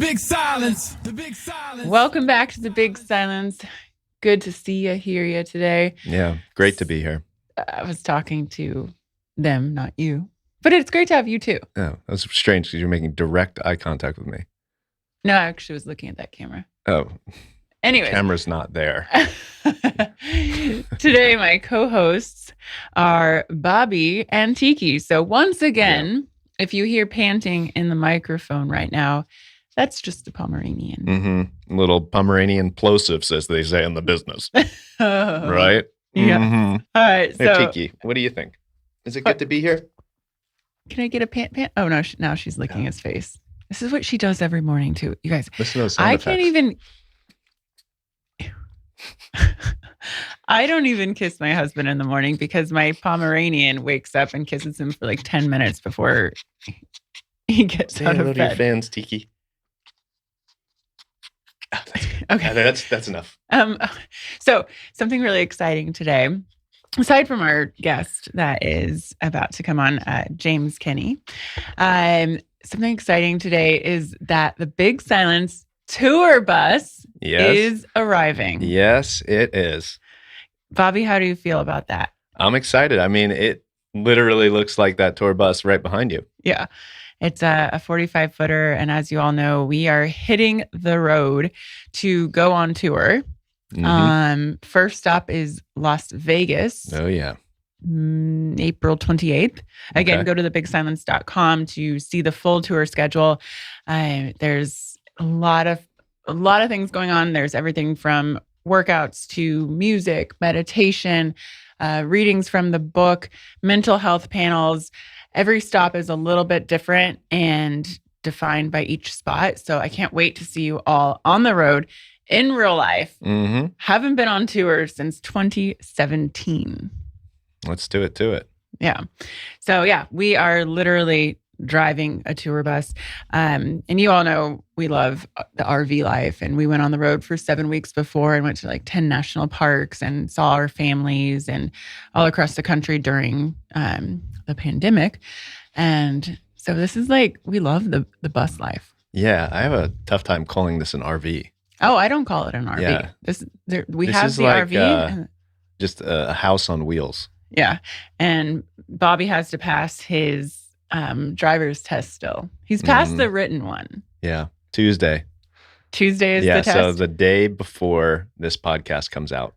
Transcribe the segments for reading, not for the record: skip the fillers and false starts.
big silence. The big silence. Welcome back to the Big Silence. Good to see you, hear you today. Yeah, great to be here. I was talking to them, not you. But it's great to have you too. Oh, that was strange because you're making direct eye contact with me. No, I actually was looking at that camera. Oh. Anyways. Camera's not there. Today, my co-hosts are Bobby and Tiki. So once again, if you hear panting in the microphone right now, that's just a Pomeranian. Mm-hmm. Little Pomeranian plosives, as they say in the business. Right? Yeah. Mm-hmm. All right. Hey, So Tiki, what do you think? Is it good to be here? can I get a pant? Oh, no. Now she's licking his face. This is what she does every morning, too. You guys, Listen to those sound I effects. can't even... I don't even kiss my husband in the morning because my Pomeranian wakes up and kisses him for like 10 minutes before he gets Say out hello of to your bed. fans, Tiki. Oh, that's good. Okay. That's enough. So something really exciting today, aside from our guest that is about to come on, James Kinney, something exciting today is that the Big Silence tour bus is arriving. Yes, it is. Bobby, how do you feel about that? I'm excited. I mean, it literally looks like that tour bus right behind you. Yeah. It's a 45-footer. And as you all know, we are hitting the road to go on tour. Mm-hmm. First stop is Las Vegas. Oh, yeah. April 28th. Again, go to thebigsilence.com to see the full tour schedule. There's a lot of things going on. There's everything from workouts to music, meditation, readings from the book, mental health panels. Every stop is a little bit different and defined by each spot. So I can't wait to see you all on the road in real life. Mm-hmm. Haven't been on tour since 2017. Let's do it. Yeah. So yeah, we are literally driving a tour bus. And you all know we love the RV life. And we went on the road for 7 weeks before and went to like 10 national parks and saw our families and all across the country during the pandemic. And so this is like, we love the bus life. Yeah, I have a tough time calling this an RV. Oh, I don't call it an RV. Yeah. We This have is the like, RV. Just a house on wheels. Yeah. And Bobby has to pass his driver's test still. He's passed the written one. Yeah. Tuesday is the test? So the day before this podcast comes out.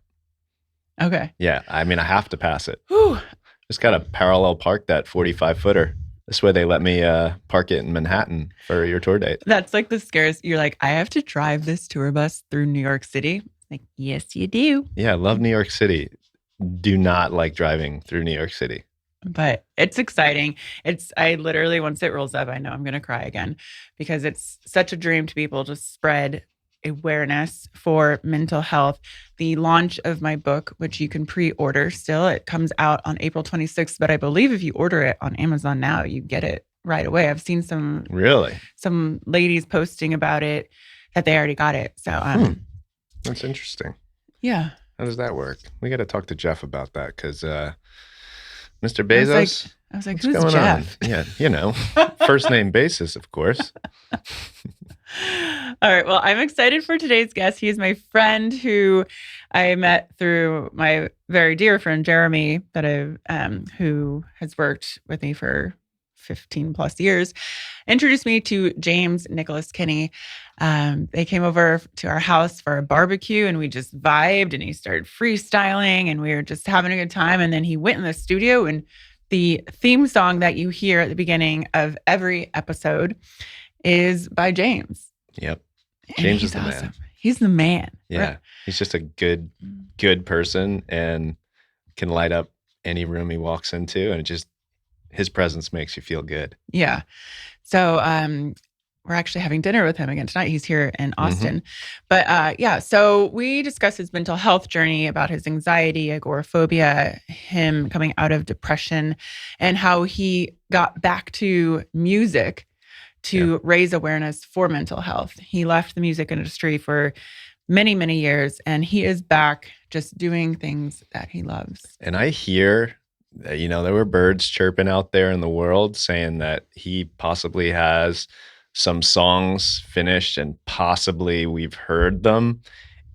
Okay. Yeah. I mean, I have to pass it. Whew. Just got to parallel park that 45-footer. This way they let me park it in Manhattan for your tour date. That's like the scariest. You're like, I have to drive this tour bus through New York City. Like, yes, you do. Yeah, I love New York City. Do not like driving through New York City. But it's exciting. I literally, once it rolls up, I know I'm going to cry again because it's such a dream to be able to spread awareness for mental health. The launch of my book, which you can pre-order still, it comes out on April 26th. But I believe if you order it on Amazon now, you get it right away. I've seen some ladies posting about it that they already got it. So that's interesting. Yeah. How does that work? We got to talk to Jeff about that because Mr. Bezos. I was like, what's who's going Jeff? on? Yeah, you know, first name basis, of course. All right. Well, I'm excited for today's guest. He is my friend who I met through my very dear friend, Jeremy, who has worked with me for 15 plus years, introduced me to James Nicholas Kinney. They came over to our house for a barbecue and we just vibed and he started freestyling and we were just having a good time. And then he went in the studio and the theme song that you hear at the beginning of every episode is by James. Yep. And James is the awesome. man. He's the man. Yeah. Right? He's just a good person and can light up any room he walks into. And his presence makes you feel good. Yeah. So we're actually having dinner with him again tonight. He's here in Austin. But so we discussed his mental health journey, about his anxiety, agoraphobia, him coming out of depression, and how he got back to music to raise awareness for mental health. He left the music industry for many, many years, and he is back just doing things that he loves. And I hear, there were birds chirping out there in the world saying that he possibly has some songs finished and possibly we've heard them.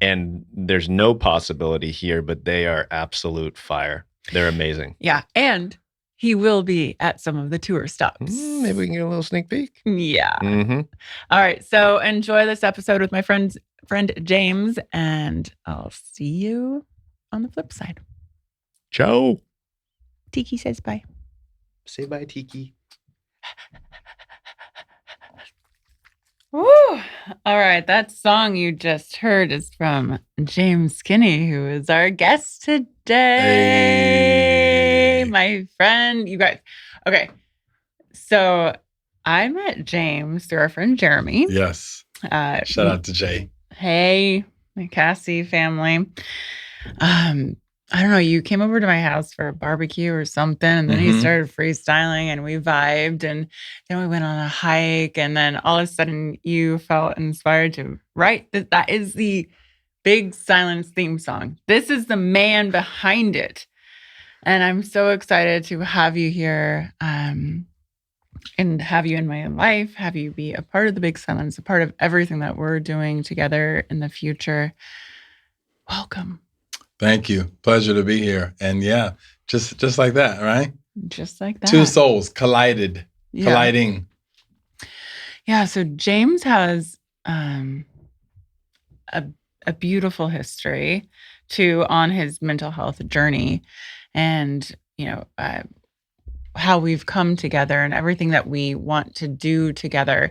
And there's no possibility here, but they are absolute fire. They're amazing. Yeah. And he will be at some of the tour stops. Maybe we can get a little sneak peek. Yeah. Mm-hmm. All right. So enjoy this episode with my friend James, and I'll see you on the flip side. Ciao. Tiki says bye. Say bye, Tiki. Woo. All right. That song you just heard is from James Kinney, who is our guest today. Hey. My friend, you guys. Okay. So I met James through our friend Jeremy. Yes. Shout out to Jay. Hey, my Cassie family. I don't know, you came over to my house for a barbecue or something, and then he started freestyling and we vibed, and then we went on a hike, and then all of a sudden you felt inspired to write that is the Big Silence theme song. This is the man behind it. And I'm so excited to have you here and have you in my life, have you be a part of the Big Silence, a part of everything that we're doing together in the future. Welcome. Thank you. Pleasure to be here. And yeah, just like that, right? Just like that. Two souls colliding. Yeah. So James has a beautiful history on his mental health journey, and how we've come together and everything that we want to do together.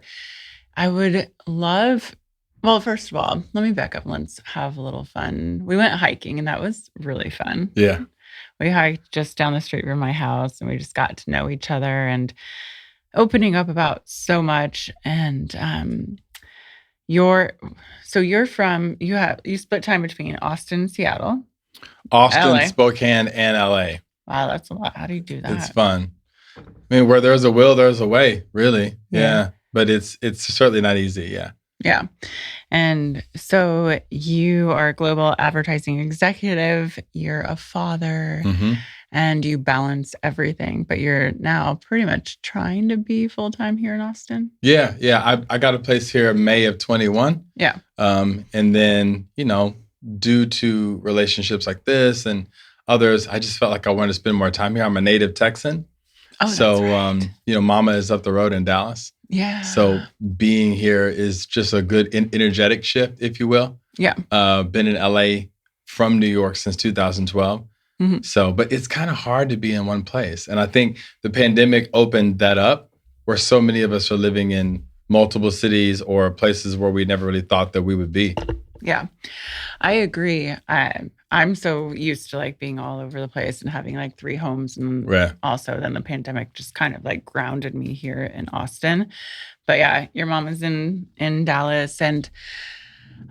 I would love. Well, first of all, let me back up. Let's have a little fun. We went hiking, and that was really fun. Yeah. We hiked just down the street from my house, and we just got to know each other and opening up about so much. And you split time between Austin, Seattle. Austin, LA. Spokane, and LA. Wow, that's a lot. How do you do that? It's fun. I mean, where there's a will, there's a way, really. Yeah. But it's certainly not easy. Yeah. Yeah. And so you are a global advertising executive, you're a father, and you balance everything, but you're now pretty much trying to be full-time here in Austin. Yeah. I got a place here in May of 21. Yeah. And then, due to relationships like this and others, I just felt like I wanted to spend more time here. I'm a native Texan. Oh, so, that's right. Mama is up the road in Dallas. Yeah. So being here is just a good energetic shift, if you will. Yeah. Been in LA from New York since 2012. So, but it's kind of hard to be in one place. And I think the pandemic opened that up, where so many of us are living in multiple cities or places where we never really thought that we would be. Yeah, I agree. I'm so used to being all over the place and having 3 homes, and also then the pandemic just kind of grounded me here in Austin. But yeah, your mom is in Dallas, and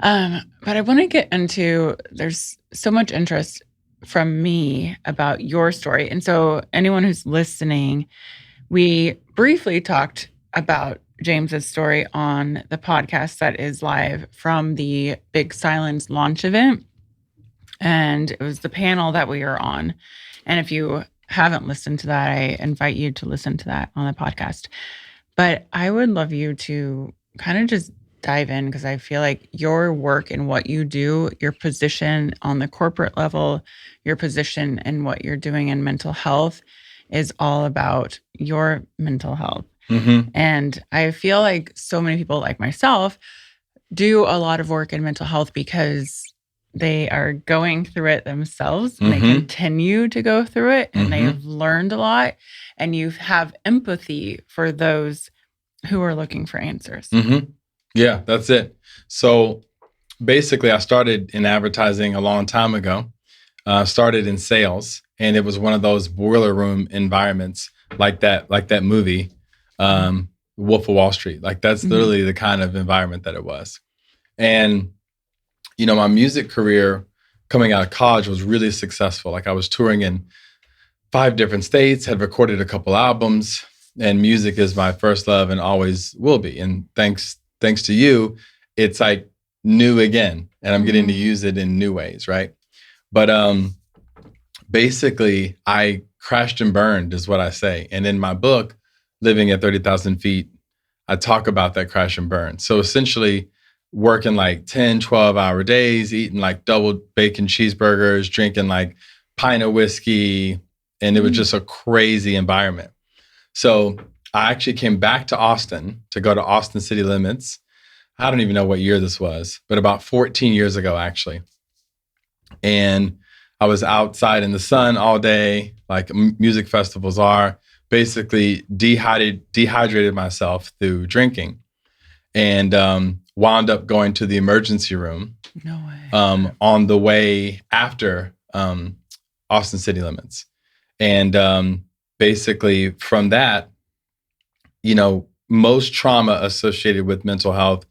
but I want to get into, there's so much interest from me about your story. And so anyone who's listening, we briefly talked about James's story on the podcast that is live from the Big Silence launch event. And it was the panel that we are on. And if you haven't listened to that, I invite you to listen to that on the podcast. But I would love you to kind of just dive in, because I feel like your work and what you do, your position on the corporate level, your position and what you're doing in mental health is all about your mental health. And I feel like so many people like myself do a lot of work in mental health because they are going through it themselves, and they continue to go through it, and they've learned a lot, and you have empathy for those who are looking for answers. Yeah, that's it. So basically, I started in advertising a long time ago. Started in sales, and it was one of those boiler room environments like that movie, Wolf of Wall Street. That's literally the kind of environment that it was. And my music career coming out of college was really successful. I was touring in 5 different states, had recorded a couple albums, and music is my first love and always will be. And thanks to you, it's new again, and I'm getting to use it in new ways, right? But basically, I crashed and burned is what I say. And in my book, Living at 30,000 Feet, I talk about that crash and burn. So essentially working like 10, 12-hour days, eating like double bacon cheeseburgers, drinking like pint of whiskey. And it was just a crazy environment. So I actually came back to Austin to go to Austin City Limits. I don't even know what year this was, but about 14 years ago, actually. And I was outside in the sun all day, like music festivals are, basically dehydrated myself through drinking, and wound up going to the emergency room. No way. On the way after Austin City Limits. And basically from that, most trauma associated with mental health,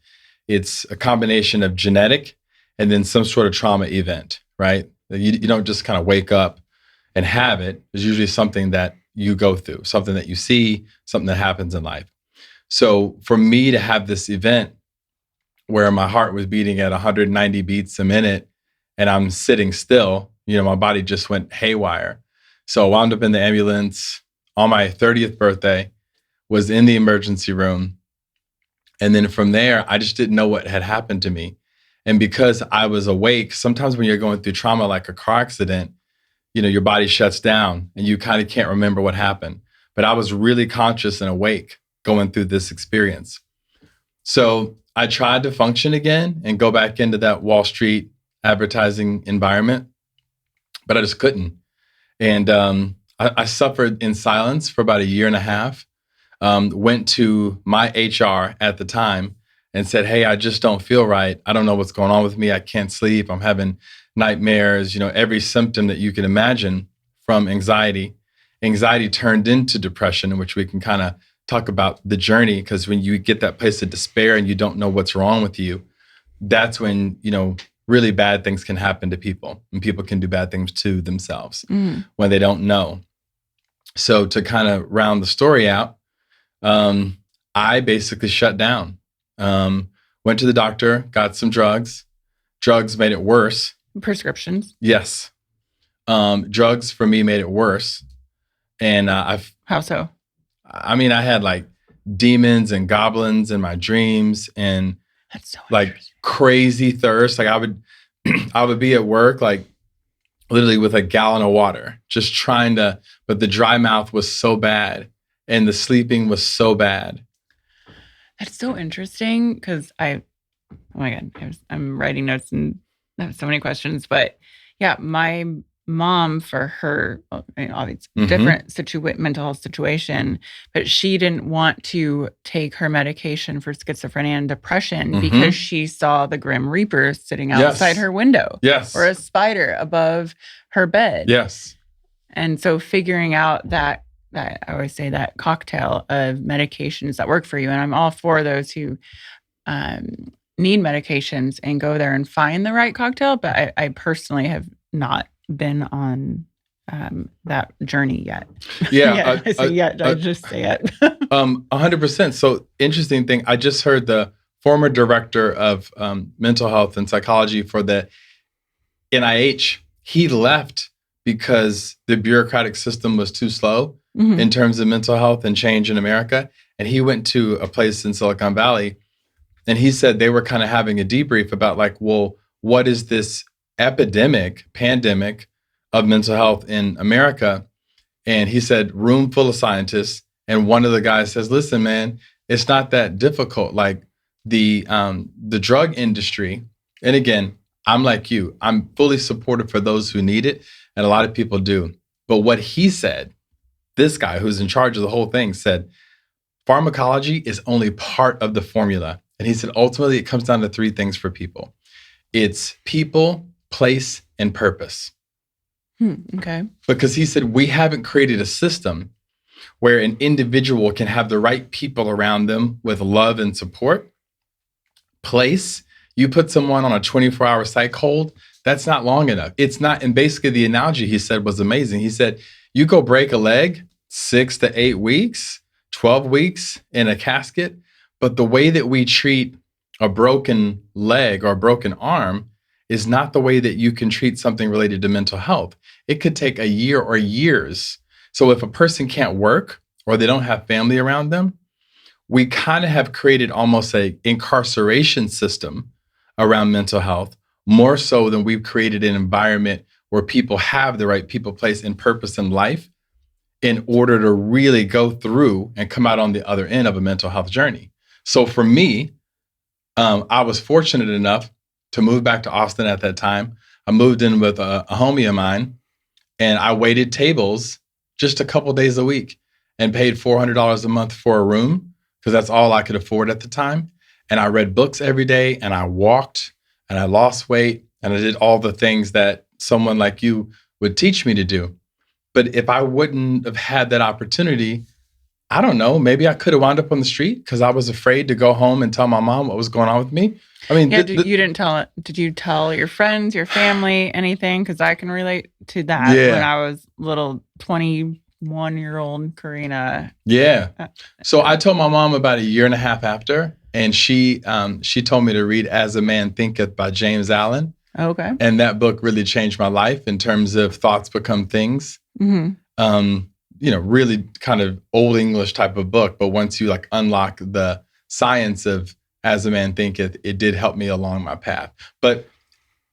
it's a combination of genetic and then some sort of trauma event, right? You don't just kind of wake up and have it. There's usually something that you go through, something that you see, something that happens in life. So for me to have this event where my heart was beating at 190 beats a minute and I'm sitting still, my body just went haywire. So I wound up in the ambulance on my 30th birthday, was in the emergency room. And then from there, I just didn't know what had happened to me. And because I was awake, sometimes when you're going through trauma like a car accident, your body shuts down and you kind of can't remember what happened. But I was really conscious and awake going through this experience. So I tried to function again and go back into that Wall Street advertising environment, but I just couldn't. And I suffered in silence for about a year and a half. Went to my HR at the time and said, hey, I just don't feel right. I don't know what's going on with me. I can't sleep. I'm having nightmares, every symptom that you can imagine from anxiety. Anxiety turned into depression, which we can kind of talk about the journey, because when you get that place of despair and you don't know what's wrong with you, that's when, really bad things can happen to people, and people can do bad things to themselves when they don't know. So to kind of round the story out, I basically shut down. Went to the doctor, got some drugs. Drugs made it worse. Prescriptions? Yes. Drugs for me made it worse. And How so? I mean, I had like demons and goblins in my dreams, and That's so like crazy thirst. Like I would be at work, like literally with a gallon of water, just trying to, but the dry mouth was so bad and the sleeping was so bad. That's so interesting because oh my God, I'm writing notes and I have so many questions. But yeah, my mom, for her, obviously different mental health situation, but she didn't want to take her medication for schizophrenia and depression because she saw the Grim Reaper sitting outside her window. Yes. Or a spider above her bed. Yes. And so figuring out that I always say that cocktail of medications that work for you. And I'm all for those who need medications and go there and find the right cocktail. But I personally have not been on that journey yet. Yeah. I say yet. I just say it. 100%. So interesting thing. I just heard the former director of mental health and psychology for the NIH. He left because the bureaucratic system was too slow in terms of mental health and change in America. And he went to a place in Silicon Valley, and he said they were kind of having a debrief about like, well, what is this pandemic of mental health in America? And he said, room full of scientists. And one of the guys says, listen, man, it's not that difficult. Like the drug industry. And again, I'm like you, I'm fully supportive for those who need it. And a lot of people do. But what he said, this guy who's in charge of the whole thing said, pharmacology is only part of the formula. And he said, ultimately, it comes down to three things for people. It's people, place, and purpose. Okay. Because he said, we haven't created a system where an individual can have the right people around them with love and support. Place, you put someone on a 24-hour psych hold, that's not long enough. It's not. And basically the analogy he said was amazing. He said, you go break a leg 6 to 8 weeks, 12 weeks in a casket. But the way that we treat a broken leg or a broken arm is not the way that you can treat something related to mental health. It could take a year or years. So if a person can't work or they don't have family around them, we kind of have created almost a incarceration system around mental health, more so than we've created an environment where people have the right people, place, and purpose in life in order to really go through and come out on the other end of a mental health journey. So for me, I was fortunate enough to move back to Austin at that time. I moved in with a homie of mine, and I waited tables just a couple days a week and paid $400 a month for a room because that's all I could afford at the time. And I read books every day, and I walked, and I lost weight, and I did all the things that someone like you would teach me to do. But if I wouldn't have had that opportunity, I don't know, maybe I could have wound up on the street because I was afraid to go home and tell my mom what was going on with me. I mean, you didn't tell it. Did you tell your friends, your family, anything? Because I can relate to that when I was little 21-year-old Karina. Yeah. So I told my mom about a year and a half after, and she told me to read As a Man Thinketh by James Allen. Okay. And that book really changed my life in terms of thoughts become things. Mm-hmm. Really kind of old English type of book. But once you like unlock the science of As a Man Thinketh, it did help me along my path. But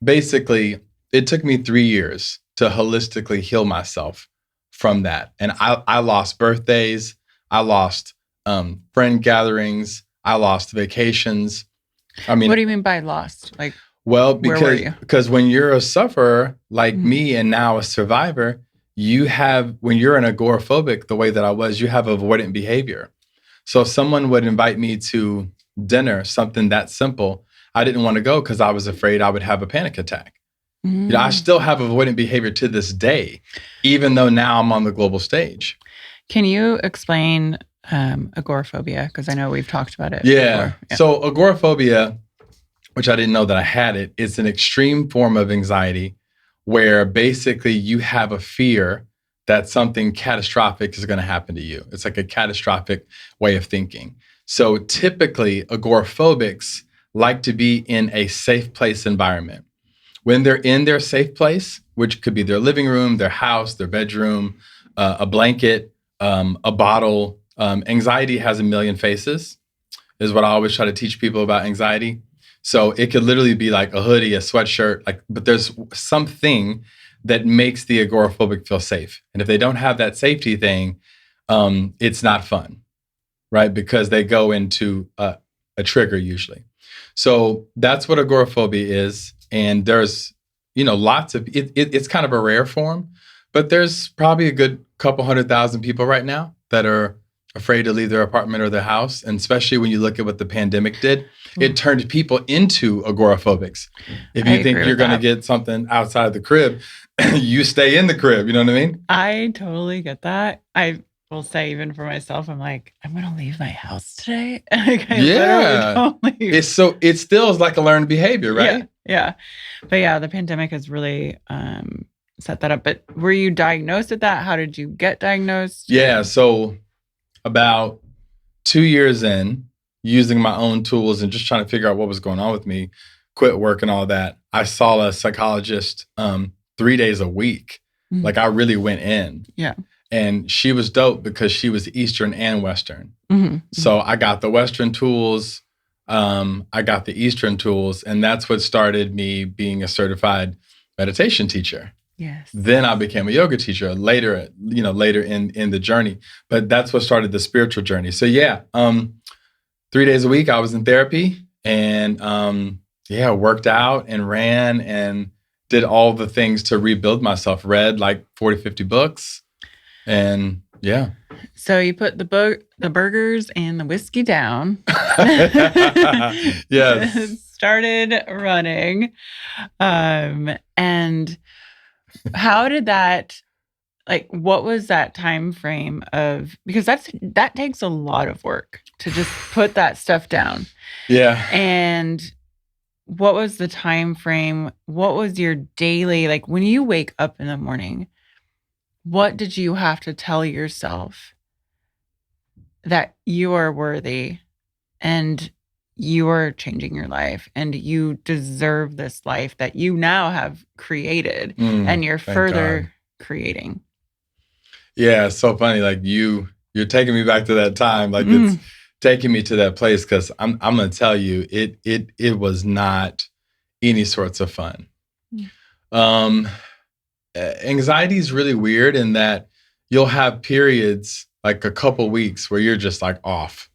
basically, it took me 3 years to holistically heal myself from that. And I lost birthdays. I lost friend gatherings. I lost vacations. I mean, what do you mean by lost? Like, well, where were you? because when you're a sufferer like me and now a survivor, when you're an agoraphobic, the way that I was, you have avoidant behavior. So if someone would invite me to dinner, something that simple, I didn't want to go because I was afraid I would have a panic attack. I still have avoidant behavior to this day, even though now I'm on the global stage. Can you explain agoraphobia? Because I know we've talked about it before. Yeah. So agoraphobia, which I didn't know that I had it, it's an extreme form of anxiety where basically you have a fear that something catastrophic is going to happen to you. It's like a catastrophic way of thinking. So typically, agoraphobics like to be in a safe place environment. When they're in their safe place, which could be their living room, their house, their bedroom, a blanket, a bottle, anxiety has a million faces, is what I always try to teach people about anxiety. So it could literally be like a hoodie, a sweatshirt, but there's something that makes the agoraphobic feel safe. And if they don't have that safety thing, it's not fun, right? Because they go into a trigger usually. So that's what agoraphobia is. And there's, lots of, it's kind of a rare form, but there's probably a good couple 100,000 people right now that are afraid to leave their apartment or their house. And especially when you look at what the pandemic did, it turned people into agoraphobics. If you think you're going to get something outside the crib, you stay in the crib. You know what I mean? I totally get that. I will say, even for myself, I'm like, I'm going to leave my house today. Like, I literally don't leave. It still is like a learned behavior, right? Yeah. But yeah, the pandemic has really set that up. But were you diagnosed with that? How did you get diagnosed? Yeah. So about 2 years in, using my own tools and just trying to figure out what was going on with me, quit work and all that, I saw a psychologist 3 days a week. Mm-hmm. Like I really went in. Yeah. And she was dope because she was Eastern and Western. Mm-hmm. So I got the Western tools. I got the Eastern tools. And that's what started me being a certified meditation teacher. Yes. Then I became a yoga teacher later in the journey. But that's what started the spiritual journey. So 3 days a week I was in therapy and worked out and ran and did all the things to rebuild myself. Read like 40, 50 books. And yeah. So you put the burgers and the whiskey down. Yes. Started running. And how did that, what was that time frame of, because that takes a lot of work to just put that stuff down. Yeah. And what was the time frame? What was your daily, when you wake up in the morning, what did you have to tell yourself that you are worthy and you are changing your life and you deserve this life that you now have created and you're further creating? Yeah, it's so funny. You're taking me back to that time. taking me to that place, because I'm gonna tell you, it was not any sorts of fun. Um, Anxiety is really weird in that you'll have periods like a couple weeks where you're just like off,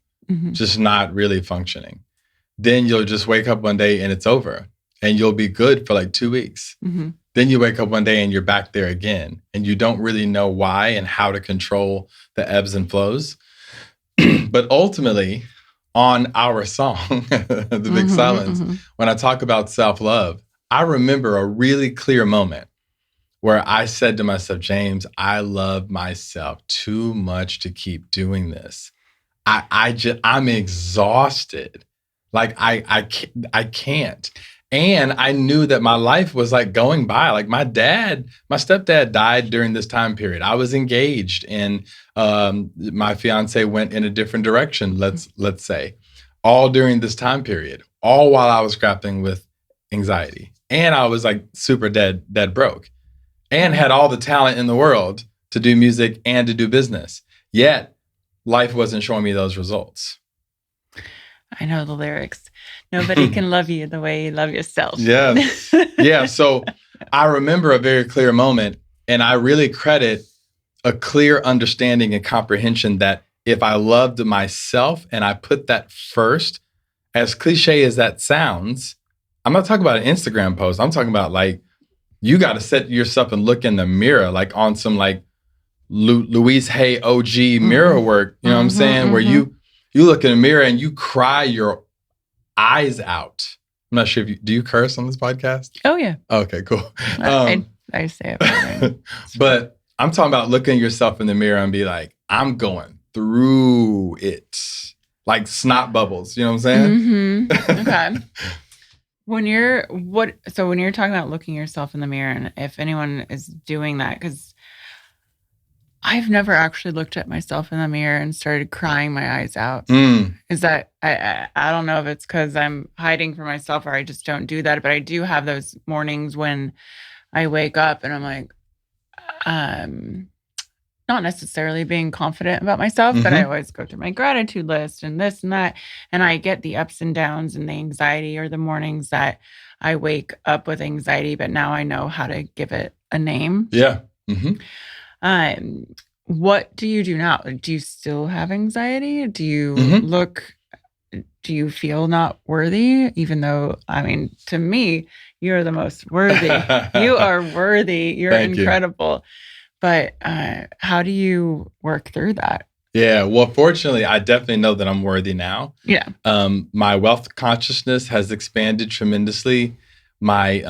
just not really functioning. Then you'll just wake up one day and it's over, and you'll be good for like 2 weeks. Then you wake up one day and you're back there again, and you don't really know why and how to control the ebbs and flows. But ultimately, on our song, The Big Silence, when I talk about self-love, I remember a really clear moment where I said to myself, James, I love myself too much to keep doing this. I'm exhausted. Like I can't. And I knew that my life was like going by. Like my stepdad died during this time period. I was engaged, and my fiance went in a different direction, let's say, all during this time period, all while I was grappling with anxiety. And I was like super dead broke, and had all the talent in the world to do music and to do business. Yet life wasn't showing me those results. I know the lyrics. Nobody can love you the way you love yourself. Yes. Yeah. So I remember a very clear moment, and I really credit a clear understanding and comprehension that if I loved myself and I put that first, as cliche as that sounds, I'm not talking about an Instagram post. I'm talking about like, you got to set yourself and look in the mirror, like on some like Louise Hay OG mirror work. You know what I'm saying? Where you look in the mirror and you cry your eyes out. I'm not sure do you curse on this podcast? Oh yeah. Okay, cool. I say it. But I'm talking about looking yourself in the mirror and be like, I'm going through it. Like snot bubbles. You know what I'm saying? Okay. When you're talking about looking yourself in the mirror, and if anyone is doing that, because I've never actually looked at myself in the mirror and started crying my eyes out. Is that, I don't know if it's because I'm hiding from myself or I just don't do that, but I do have those mornings when I wake up and I'm like, not necessarily being confident about myself, but I always go through my gratitude list and this and that. And I get the ups and downs and the anxiety, or the mornings that I wake up with anxiety, but now I know how to give it a name. Yeah. What do you do now? Do you still have anxiety? Do you do you feel not worthy? Even though, I mean, to me, you're the most worthy. You are worthy. You're incredible. But how do you work through that? Yeah, well, fortunately, I definitely know that I'm worthy now. Yeah. My wealth consciousness has expanded tremendously. My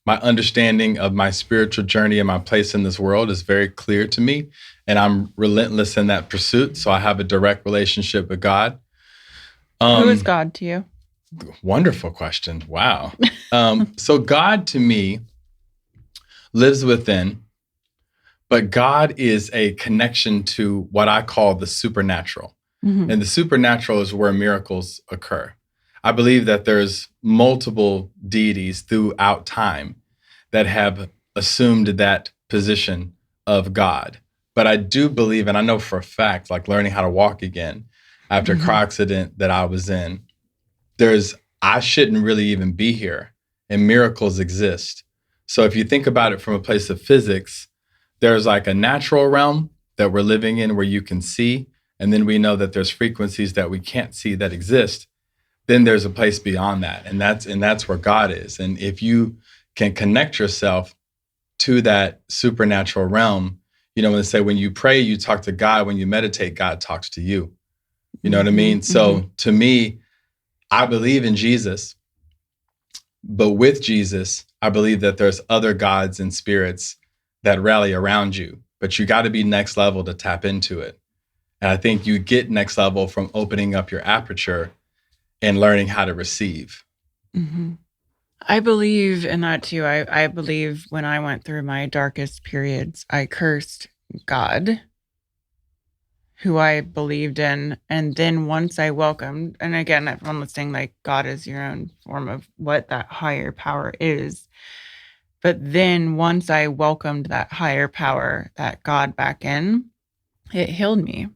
understanding of my spiritual journey and my place in this world is very clear to me, and I'm relentless in that pursuit. So I have a direct relationship with God. Who is God to you? Wonderful question. Wow. So God to me lives within. But God is a connection to what I call the supernatural. And the supernatural is where miracles occur. I believe that there's multiple deities throughout time that have assumed that position of God. But I do believe, and I know for a fact, like learning how to walk again after a car accident that I was in, I shouldn't really even be here, and miracles exist. So if you think about it from a place of physics, there's like a natural realm that we're living in where you can see, and then we know that there's frequencies that we can't see that exist. Then there's a place beyond that, and that's where God is. And if you can connect yourself to that supernatural realm, you know, when they say when you pray, you talk to God. When you meditate, God talks to you. You know what I mean? So to me, I believe in Jesus, but with Jesus, I believe that there's other gods and spirits that rally around you, but you got to be next level to tap into it. And I think you get next level from opening up your aperture and learning how to receive. I believe in that too. I believe when I went through my darkest periods, I cursed God, who I believed in. And then once I welcomed, and again, everyone was saying like God is your own form of what that higher power is. But then once I welcomed that higher power, that God back in, it healed me.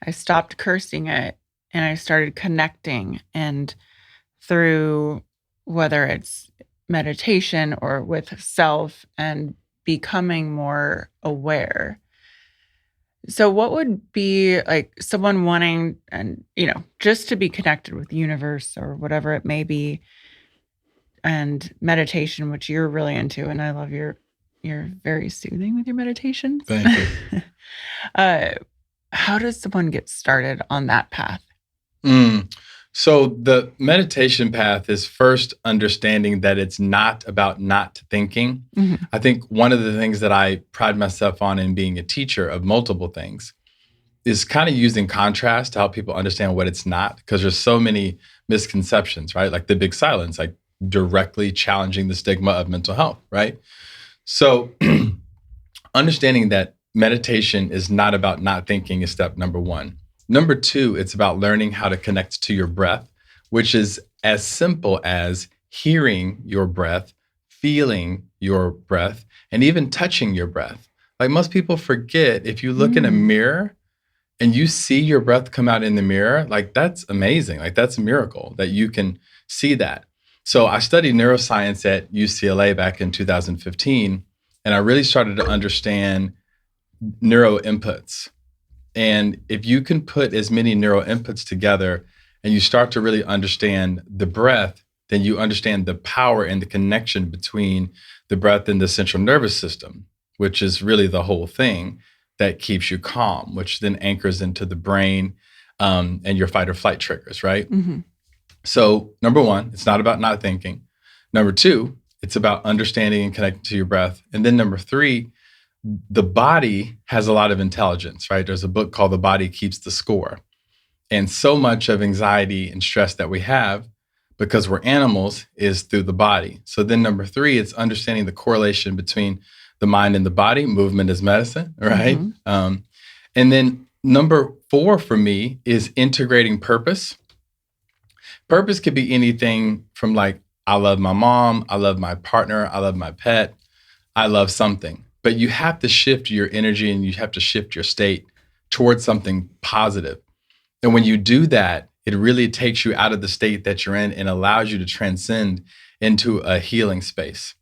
I stopped cursing it and I started connecting. And through whether it's meditation or with self and becoming more aware. So what would be like someone wanting and just to be connected with the universe or whatever it may be, and meditation, which you're really into, and I love you're very soothing with your meditations. Thank you. How does someone get started on that path? So the meditation path is first understanding that it's not about not thinking. Mm-hmm. I think one of the things that I pride myself on in being a teacher of multiple things is kind of using contrast to help people understand what it's not, because there's so many misconceptions, right? Like the big silence, like directly challenging the stigma of mental health, right? So understanding that meditation is not about not thinking is step number one. Number two, it's about learning how to connect to your breath, which is as simple as hearing your breath, feeling your breath, and even touching your breath. Like most people forget, if you look in a mirror and you see your breath come out in the mirror, like that's amazing. Like that's a miracle that you can see that. So I studied neuroscience at UCLA back in 2015, and I really started to understand neuro inputs. And if you can put as many neural inputs together and you start to really understand the breath, then you understand the power and the connection between the breath and the central nervous system, which is really the whole thing that keeps you calm, which then anchors into the brain and your fight or flight triggers, right? Mm-hmm. So number one, it's not about not thinking. Number two, it's about understanding and connecting to your breath. And then number three, the body has a lot of intelligence, right? There's a book called The Body Keeps the Score. And so much of anxiety and stress that we have, because we're animals, is through the body. So then number three, it's understanding the correlation between the mind and the body. Movement is medicine, right? Mm-hmm. And then number four for me is integrating purpose. Purpose could be anything from like, I love my mom, I love my partner, I love my pet, I love something. But you have to shift your energy and you have to shift your state towards something positive. And when you do that, it really takes you out of the state that you're in and allows you to transcend into a healing space.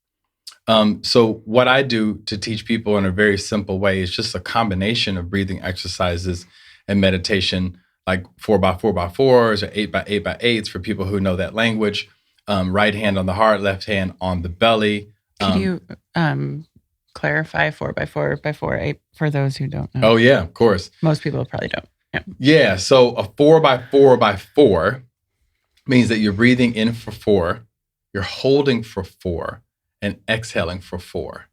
So what I do to teach people in a very simple way is just a combination of breathing exercises and meditation, like 4x4x4s or 8x8x8s for people who know that language. Right hand on the heart, left hand on the belly. Can you clarify 4x4x4 for those who don't know? Oh yeah, of course. Most people probably don't. Yeah. So a 4x4x4 means that you're breathing in for 4, you're holding for 4, and exhaling for 4.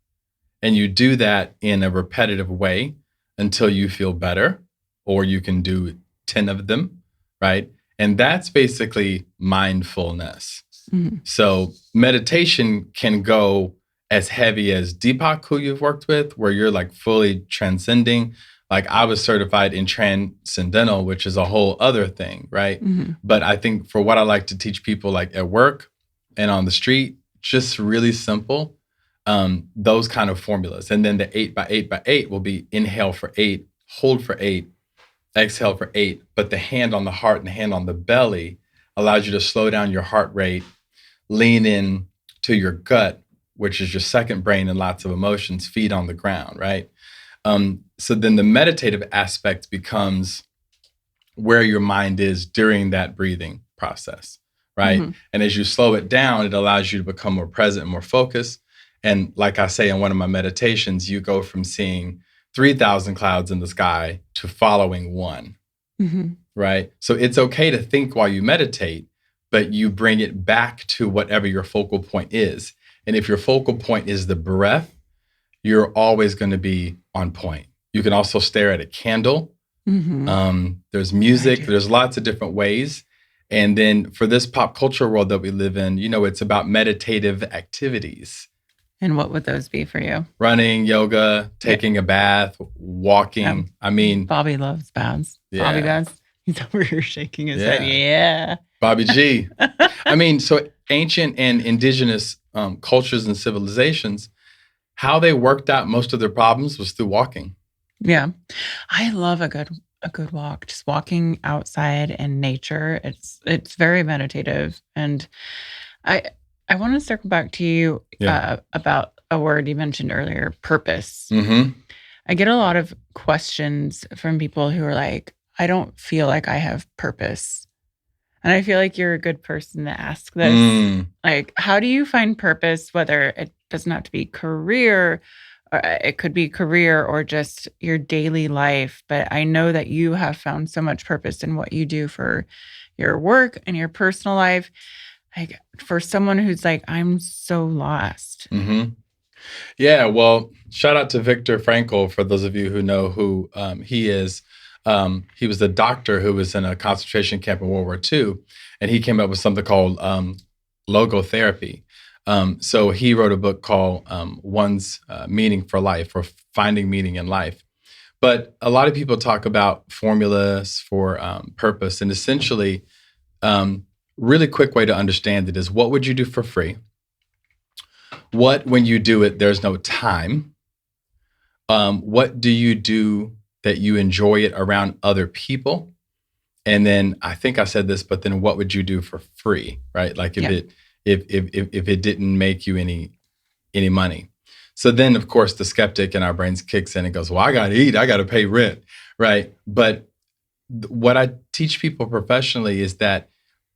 And you do that in a repetitive way until you feel better, or you can do 10 of them, right? And that's basically mindfulness. Mm-hmm. So meditation can go as heavy as Deepak, who you've worked with, where you're like fully transcending. Like I was certified in transcendental, which is a whole other thing, right? Mm-hmm. But I think for what I like to teach people like at work and on the street, just really simple, those kind of formulas. And then the 8x8x8 will be inhale for 8, hold for 8, exhale for 8. But the hand on the heart and the hand on the belly allows you to slow down your heart rate, lean in to your gut, which is your second brain and lots of emotions, feet on the ground, right? So then the meditative aspect becomes where your mind is during that breathing process, right? Mm-hmm. And as you slow it down, it allows you to become more present and more focused. And like I say in one of my meditations, you go from seeing 3,000 clouds in the sky to following one, mm-hmm. right? So it's okay to think while you meditate, but you bring it back to whatever your focal point is. And if your focal point is the breath, you're always going to be on point. You can also stare at a candle. Mm-hmm. There's music. There's lots of different ways. And then for this pop culture world that we live in, it's about meditative activities. And what would those be for you? Running, yoga, taking a bath, walking. I mean, Bobby loves baths. Yeah. Bobby baths. He's over here shaking his head. Yeah. Bobby G. I mean, so ancient and indigenous cultures and civilizations, how they worked out most of their problems was through walking. Yeah. I love a good a good walk, just walking outside in nature. It's very meditative. And I I want to circle back to you Yeah. about a word you mentioned earlier, purpose. Mm-hmm. I get a lot of questions from people who are like, I don't feel like I have purpose. And I feel like you're a good person to ask this. Mm. Like, how do you find purpose, whether it doesn't have to be career, or it could be career or just your daily life? But I know that you have found so much purpose in what you do for your work and your personal life. Like, for someone who's like, I'm so lost. Mm-hmm. Yeah, well, shout out to Viktor Frankl for those of you who know who he is. He was a doctor who was in a concentration camp in World War II, and he came up with something called logotherapy. So he wrote a book called One's Meaning for Life, or Finding Meaning in Life. But a lot of people talk about formulas for purpose, and essentially, really quick way to understand it is, what would you do for free? What, when you do it, there's no time? What do you do that you enjoy it around other people? And then I think I said this, but then what would you do for free, right? Like if Yeah. if it didn't make you any money. So then, of course, the skeptic in our brains kicks in and goes, well, I got to eat, I got to pay rent, right? But what I teach people professionally is that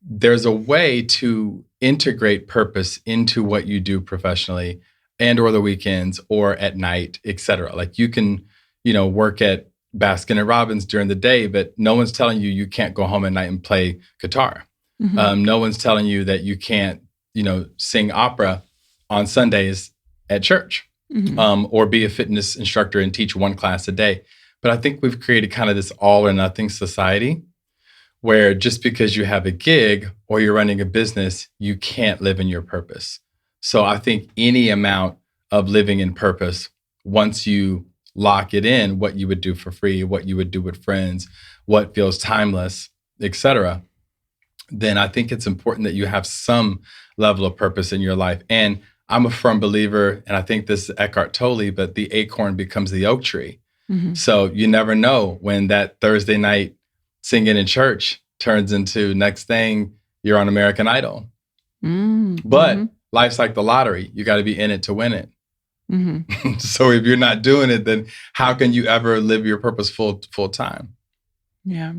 there's a way to integrate purpose into what you do professionally, and or the weekends or at night, et cetera. Like you can, work at Baskin and Robbins during the day, but no one's telling you you can't go home at night and play guitar. Mhm. No one's telling you that you can't, sing opera on Sundays at church, Mhm. or be a fitness instructor and teach one class a day. But I think we've created kind of this all or nothing society where just because you have a gig or you're running a business, you can't live in your purpose. So I think any amount of living in purpose, once you lock it in, what you would do for free, what you would do with friends, what feels timeless, etc., then I think it's important that you have some level of purpose in your life. And I'm a firm believer, and I think this is Eckhart Tolle, but the acorn becomes the oak tree. Mhm. So you never know when that Thursday night singing in church turns into next thing you're on American Idol. Mm. But Mhm. life's like the lottery. You got to be in it to win it. Mhm. So if you're not doing it, then how can you ever live your purpose full time? Yeah.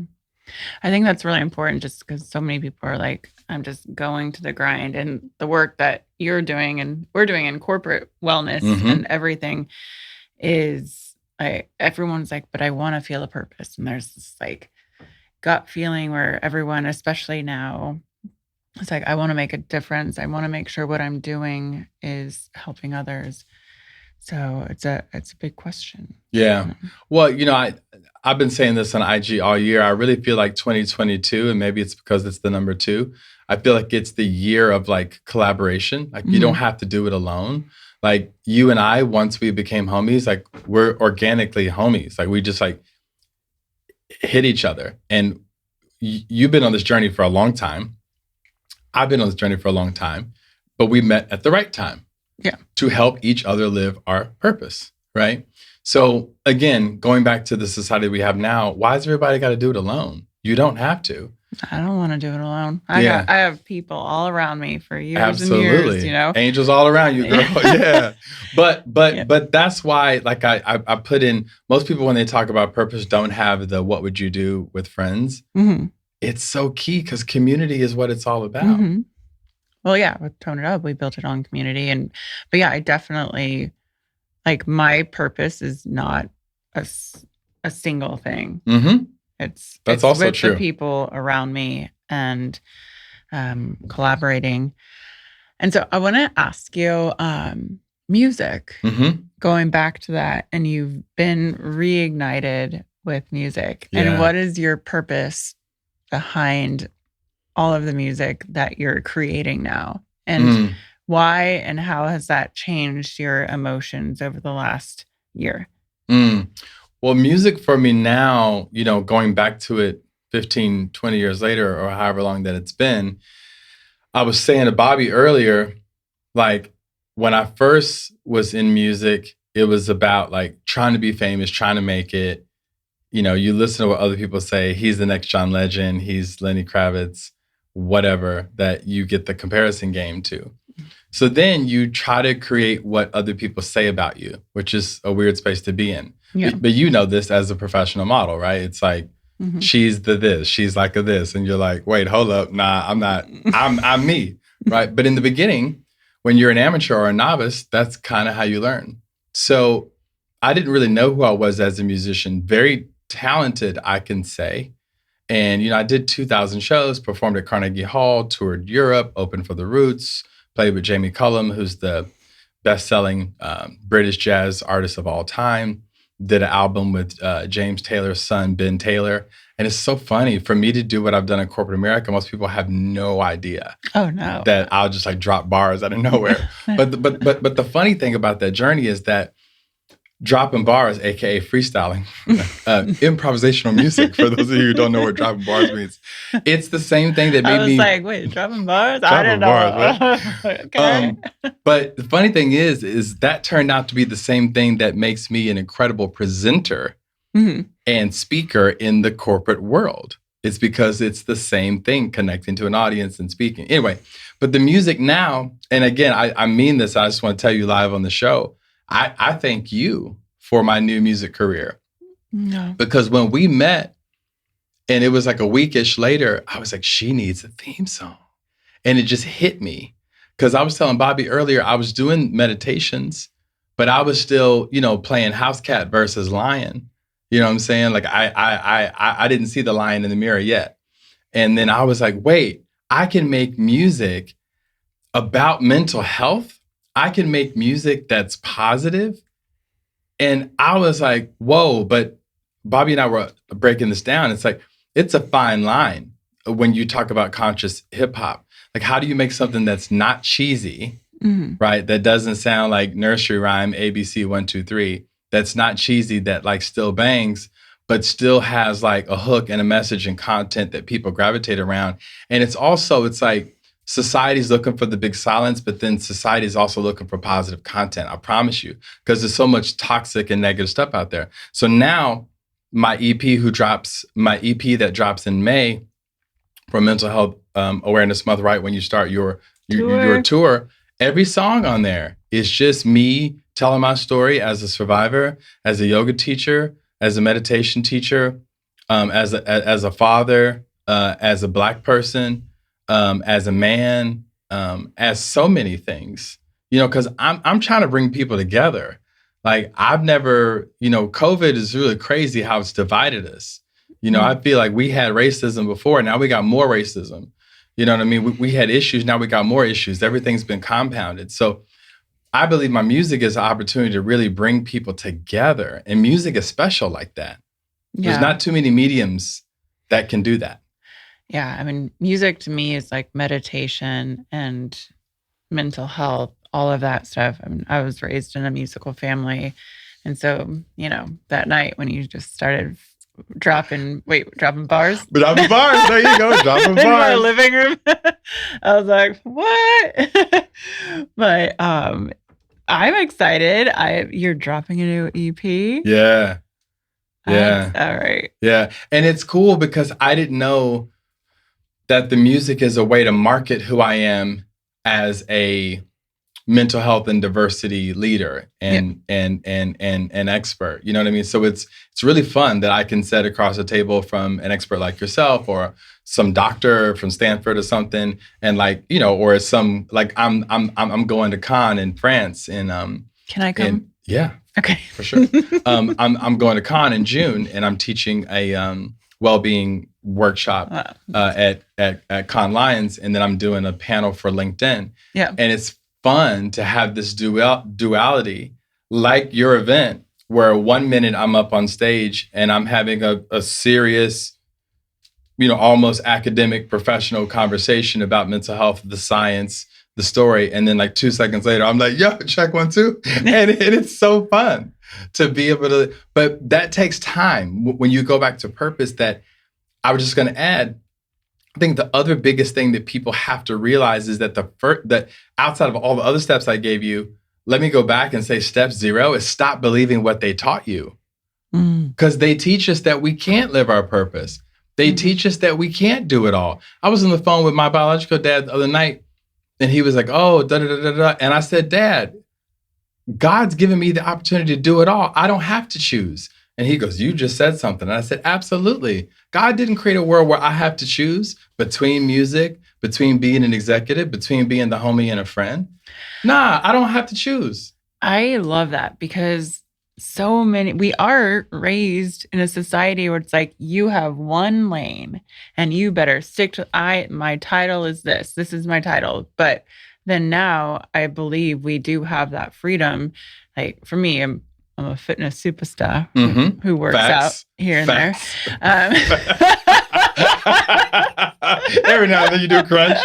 I think that's really important, just because so many people are like, I'm just going to the grind, and the work that you're doing and we're doing in corporate wellness Mm-hmm. and everything is like, everyone's like, but I want to feel a purpose. And there's this like gut feeling where everyone, especially now, it's like, I want to make a difference. I want to make sure what I'm doing is helping others. So it's a big question. Yeah. Well, I've been saying this on IG all year. I really feel like 2022, and maybe it's because it's the number 2. I feel like it's the year of like collaboration. Like you don't have to do it alone. Like you and I, once we became homies, like we're organically homies. Like we just like hit each other. And you've been on this journey for a long time. I've been on this journey for a long time, but we met at the right time. Yeah. To help each other live our purpose, right? So again, going back to the society we have now, why has everybody got to do it alone? You don't have to. I don't want to do it alone. Yeah. I have people all around me for years Absolutely. and years, Angels all around you, girl. Yeah. But Yeah. that's why, like I put in, most people when they talk about purpose don't have the what would you do with friends. Mm-hmm. It's so key because community is what it's all about. Mm-hmm. Well, yeah, with Tone It Up, we built it on community. But yeah, I definitely, like, my purpose is not a single thing. Mm-hmm. That's It's also with true. the people around me and collaborating. And so I want to ask you, music, Mm-hmm. going back to that, and you've been reignited with music. Yeah. And what is your purpose behind all of the music that you're creating now? And why and how has that changed your emotions over the last year? Well, music for me now, going back to it 15, 20 years later, or however long that it's been, I was saying to Bobby earlier, like when I first was in music, it was about like trying to be famous, trying to make it. you listen to what other people say, he's the next John Legend, he's Lenny Kravitz, whatever, that you get the comparison game to. So then you try to create what other people say about you, which is a weird space to be in. Yeah. But you know this as a professional model, right? It's like, she's the this, she's like a this. And you're like, wait, hold up. Nah, I'm not, I'm me, right? But in the beginning, when you're an amateur or a novice, that's kind of how you learn. So I didn't really know who I was as a musician. Very talented, I can say. And, I did 2,000 shows, performed at Carnegie Hall, toured Europe, opened for The Roots, played with Jamie Cullum, who's the best-selling British jazz artist of all time, did an album with James Taylor's son, Ben Taylor. And it's so funny for me to do what I've done in corporate America. Most people have no idea that I'll just like drop bars out of nowhere. but the funny thing about that journey is that dropping bars, aka freestyling, improvisational music. For those of you who don't know what dropping bars means, it's the same thing that made me. I was like, wait, dropping bars? I didn't know. Right? Okay. But the funny thing is that turned out to be the same thing that makes me an incredible presenter and speaker in the corporate world. It's because it's the same thing, connecting to an audience and speaking. Anyway, but the music now, and again, I mean this, I just want to tell you live on the show, I thank you for my new music career. No. Because when we met, and it was like a weekish later, I was like, she needs a theme song. And it just hit me. Because I was telling Bobby earlier, I was doing meditations, but I was still, playing house cat versus lion. You know what I'm saying? Like I didn't see the lion in the mirror yet. And then I was like, wait, I can make music about mental health. I can make music that's positive. And I was like, whoa, but Bobby and I were breaking this down. It's like, it's a fine line when you talk about conscious hip hop. Like, how do you make something that's not cheesy, right? That doesn't sound like nursery rhyme, ABC 1, 2, 3. That's not cheesy, that like still bangs, but still has like a hook and a message and content that people gravitate around. And it's like, society's looking for the big silence, but then society's also looking for positive content, I promise you, because there's so much toxic and negative stuff out there. So now my EP that drops in May for Mental Health Awareness Month, right when you start your tour, every song on there is just me telling my story as a survivor, as a yoga teacher, as a meditation teacher, as a father, as a Black person, as a man, as so many things, because I'm trying to bring people together. Like I've never, COVID is really crazy how it's divided us. I feel like we had racism before, now we got more racism. You know what I mean? We had issues, now we got more issues. Everything's been compounded. So I believe my music is an opportunity to really bring people together. And music is special like that. Yeah. There's not too many mediums that can do that. Yeah. I mean, music to me is like meditation and mental health, all of that stuff. I mean, I was raised in a musical family. And so, that night when you just started dropping bars? Dropping bars. There you go. Dropping bars. In my living room. I was like, what? But I'm excited. You're dropping a new EP? Yeah. Yeah. All right. Yeah. And it's cool because I didn't know that the music is a way to market who I am as a mental health and diversity leader and expert. You know what I mean? So it's really fun that I can sit across a table from an expert like yourself or some doctor from Stanford or something, and or some I'm going to Cannes in France in Can I come? Yeah. Okay. For sure. I'm going to Cannes in June, and I'm teaching a well-being workshop at Cannes Lions, and then I'm doing a panel for LinkedIn. Yeah. And it's fun to have this duality, like your event, where 1 minute I'm up on stage and I'm having a serious, almost academic, professional conversation about mental health, the science, the story. And then 2 seconds later, I'm like, yo, check 1, 2. And it's so fun to be able to, but that takes time. When you go back to purpose, that I was just going to add, I think the other biggest thing that people have to realize is that that outside of all the other steps I gave you, let me go back and say step 0 is stop believing what they taught you. because they teach us that we can't live our purpose. They teach us that we can't do it all. I was on the phone with my biological dad the other night, and he was like, oh, da da da da da. And I said, Dad, God's given me the opportunity to do it all. I don't have to choose. And he goes, you just said something. And I said, absolutely. God didn't create a world where I have to choose between music, between being an executive, between being the homie and a friend. Nah, I don't have to choose. I love that because we are raised in a society where it's like, you have one lane and you better stick to, my title is this is my title. But then now I believe we do have that freedom. Like for me, I'm a fitness superstar who works out here and there. Every now and then you do a crunch.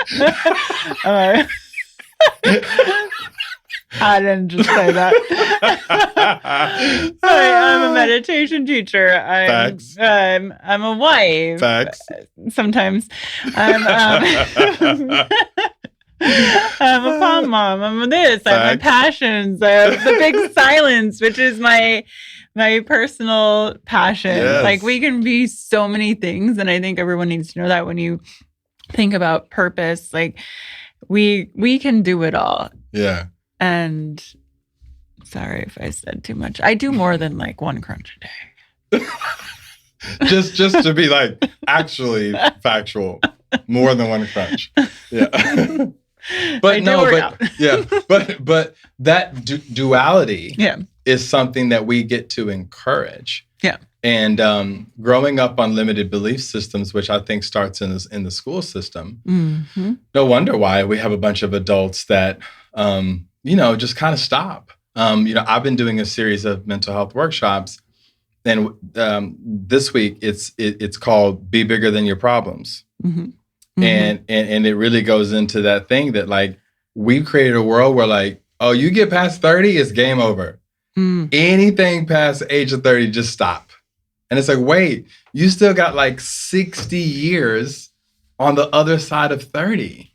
I didn't just say that. I'm a meditation teacher. I'm a wife. Facts. Sometimes. I'm a pom mom. I'm this. I have my passions. I have the big silence, which is my personal passion. Yes. Like we can be so many things, and I think everyone needs to know that when you think about purpose, like we can do it all. Yeah. And sorry if I said too much. I do more than like one crunch a day. just to be like actually factual, more than one crunch. Yeah. But that duality is something that we get to encourage. Yeah. And growing up on limited belief systems, which I think starts in the school system, no wonder why we have a bunch of adults that, just kind of stop. I've been doing a series of mental health workshops, and this week it's called "Be Bigger Than Your Problems." And it really goes into that thing that like we've created a world where like, oh, you get past 30, it's game over. Anything past the age of 30, just stop. And it's like, wait, you still got like 60 years on the other side of 30.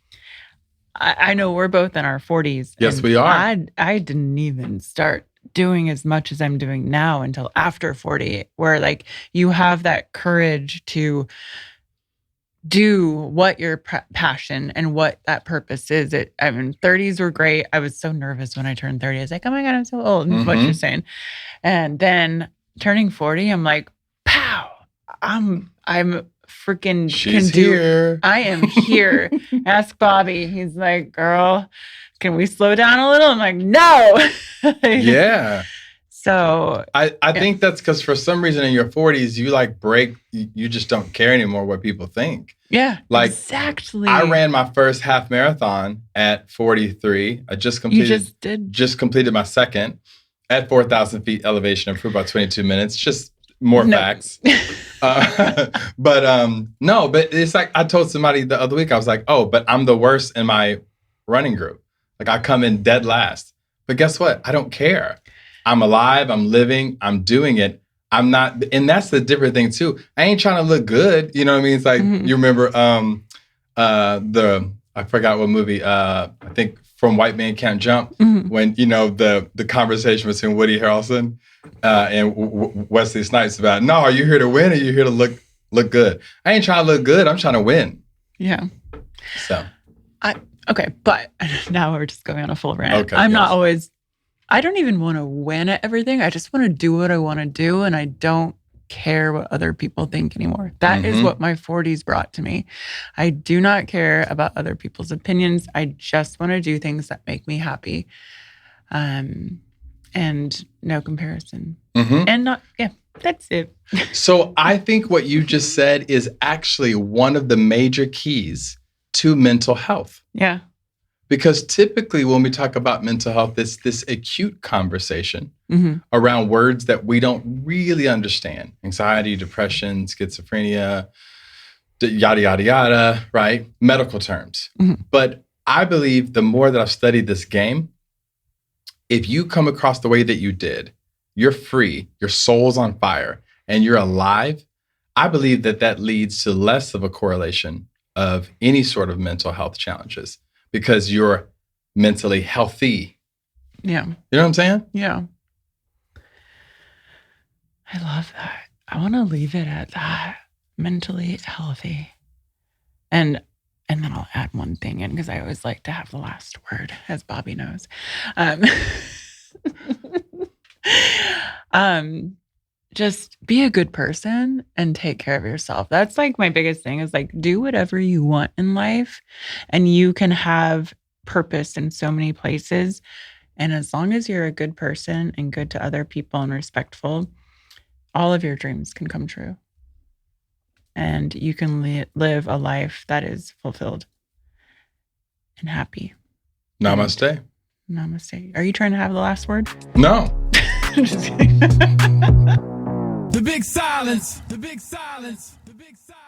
I know we're both in our 40s. Yes, we are. I didn't even start doing as much as I'm doing now until after 40, where like you have that courage to do what your passion and what that purpose is. 30s were great. I was so nervous when I turned 30. I was like, oh my God, I'm so old. What you're saying. And then turning 40, I'm like, pow, I'm freaking here. I am here. Ask Bobby. He's like, girl, can we slow down a little? I'm like, no. Yeah. So I think that's because for some reason in your 40s, you like you just don't care anymore what people think. Yeah, like exactly. I ran my first half marathon at 43. I just completed my second at 4,000 feet elevation, improved by 22 minutes. Just more facts. But it's like I told somebody the other week, I was like, oh, but I'm the worst in my running group. Like I come in dead last. But guess what? I don't care. I'm alive. I'm living. I'm doing it. I'm not. And that's the different thing too. I ain't trying to look good. You know what I mean? It's like, you remember I forgot what movie, I think From White Man Can't Jump, when, the conversation between Woody Harrelson and Wesley Snipes about, no, are you here to win or are you here to look good? I ain't trying to look good. I'm trying to win. Yeah. So. Okay. But now we're just going on a full rant. Okay, I don't even want to win at everything. I just want to do what I want to do. And I don't care what other people think anymore. That is what my 40s brought to me. I do not care about other people's opinions. I just want to do things that make me happy. And no comparison. And that's it. So I think what you just said is actually one of the major keys to mental health. Yeah. Because typically when we talk about mental health, it's this acute conversation around words that we don't really understand. Anxiety, depression, schizophrenia, yada, yada, yada, right? Medical terms. But I believe the more that I've studied this game, if you come across the way that you did, you're free, your soul's on fire, and you're alive, I believe that leads to less of a correlation of any sort of mental health challenges. Because you're mentally healthy. Yeah. You know what I'm saying? Yeah. I love that. I want to leave it at that. Mentally healthy. And then I'll add one thing in because I always like to have the last word, as Bobby knows. Just be a good person and take care of yourself. That's like my biggest thing is like do whatever you want in life and you can have purpose in so many places. And as long as you're a good person and good to other people and respectful, all of your dreams can come true. And you can live a life that is fulfilled and happy. Namaste. Namaste. Are you trying to have the last word? No. Just kidding. The big silence. The big silence. The big silence.